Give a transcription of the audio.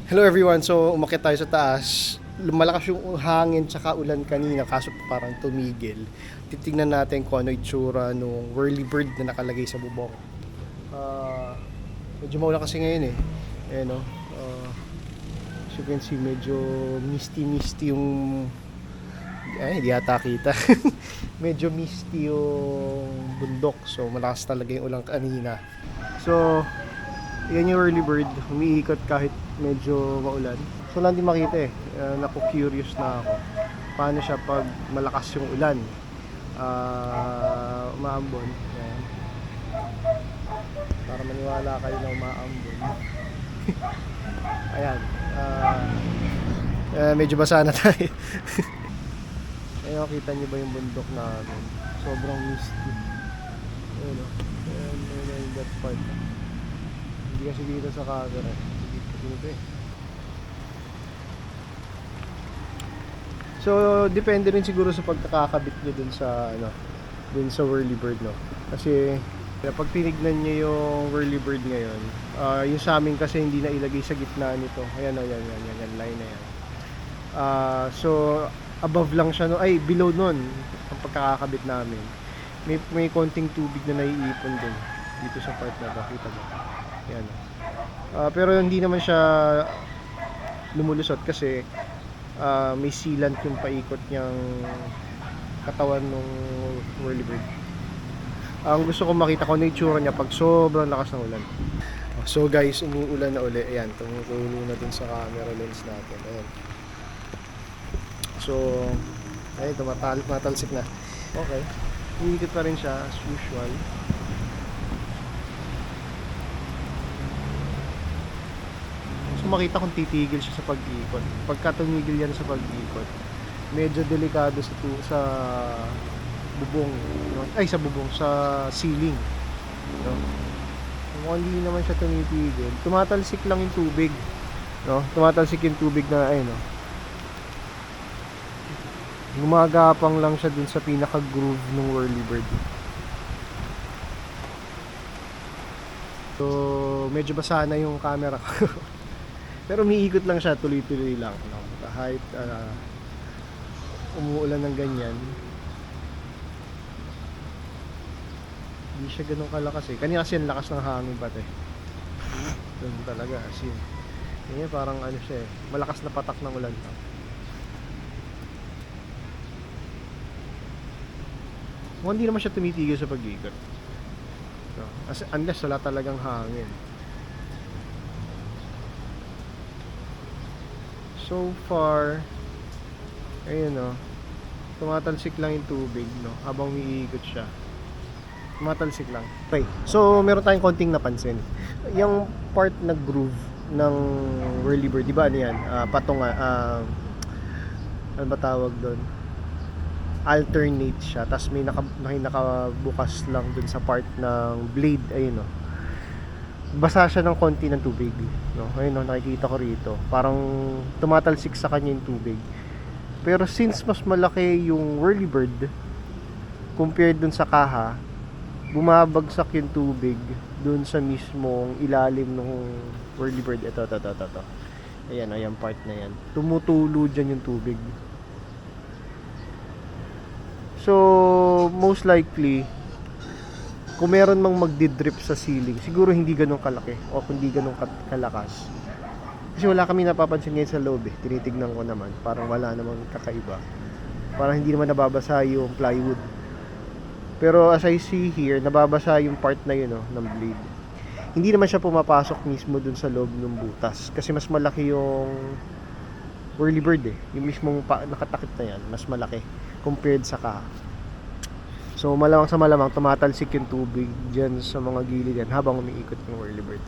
Hello everyone, so umakyat tayo sa taas. Lumalakas yung hangin tsaka ulan kanina kaso parang tumigil. Titingnan natin kung ano itsura nung whirly bird na nakalagay sa bubong. Medyo maulan kasi ngayon eh. Ayan o. As you can see, medyo misty yung... Ay, hindi yata kita. Medyo misty yung bundok. So malakas talaga yung ulan kanina. So, yan yung early bird, umiikot kahit medyo maulan. So lang din makita eh, naku-curious na ako. Paano siya pag malakas yung ulan? Umaambon. Ayan. Para maniwala kayo na umaambon. Ayan. Medyo basa na tayo. Ayun, kita nyo ba yung bundok namin? Sobrang misty. Ayun o. Ayun that part. Hindi kasi dito sa camera. Dito eh. So, depende rin siguro sa pagkakakabit nyo dun sa dun sa whirly bird, no? Kasi pag tinignan nyo yung whirly bird ngayon, yung sa amin kasi hindi na ilagay sa gitna nito. Ayan o, yan, line na yan. So, above lang siya, no? Ay, below nun ang pagkakakabit namin. May konting tubig na naiipon dun dito sa part na to. Kita mo. Yan. Pero hindi naman siya lumulusot kasi may sealant yung paikot niyang katawan ng whirly bird. Ang gusto ko makita ko na itsura niya pag sobrang lakas ng ulan. So guys, umuulan na uli. Ayan, tumutulo na dun sa camera lens natin. Ayan. So, ayun, tumatalsik na. Okay. Umiikot pa rin siya as usual. Makita kung titigil siya sa pag-ikot. Pagka tumigil yan sa pag-ikot, medyo delikado sa bubong, no? Ay, sa bubong, sa ceiling, no? Kung hindi naman siya tumitigil, tumatalsik lang yung tubig, no? Tumatalsik yung tubig na ayun, no? Gumagapang lang siya dun sa pinaka-groove ng whirly bird. So, medyo basa na yung camera ko. Pero umiikot lang siya, tuloy-tuloy lang, no? Kahit umuulan ng ganyan, hindi siya ganun kalakas eh. Kanina kasi ang lakas ng hangin pati. Ganun talaga kasi. Ganyan parang ano siya eh, malakas na patak ng ulan. Hindi naman siya tumitigil sa pag-ikot, no? Unless wala talagang hangin. So far, ayun o, tumatalsik lang yung tubig, no? Habang umiikot siya, tumatalsik lang. Okay, so meron tayong konting napansin. Yung part na groove ng whirly bird, di ba ano yan? Ano ba tawag doon? Alternate siya, tapos may nakabukas lang dun sa part ng blade, ayun o. Basa siya ng konti ng tubig, no? Ayun, no, nakikita ko rito. Parang tumatalsik sa kanya yung tubig. Pero since mas malaki yung whirly bird compared dun sa kaha, bumabagsak yung tubig dun sa mismong ilalim ng whirly bird. Ito. Ayan, yung part na yan. Tumutulo dyan yung tubig. So, most likely, kung meron mang magdidrip sa ceiling, siguro hindi ganun kalaki o hindi ganun kalakas. Kasi wala kami napapansin ngayon sa loob eh. Tinitignan ko naman, parang wala namang kakaiba. Parang hindi naman nababasa yung plywood. Pero as I see here, nababasa yung part na yun, no, ng blade. Hindi naman siya pumapasok mismo dun sa loob ng butas. Kasi mas malaki yung whirly bird eh. Yung mismong nakatakip na yan, mas malaki compared sa kaha. So malamang sa malamang tumatalsik yung tubig dyan sa mga gilid yan habang umiikot yung whirly bird.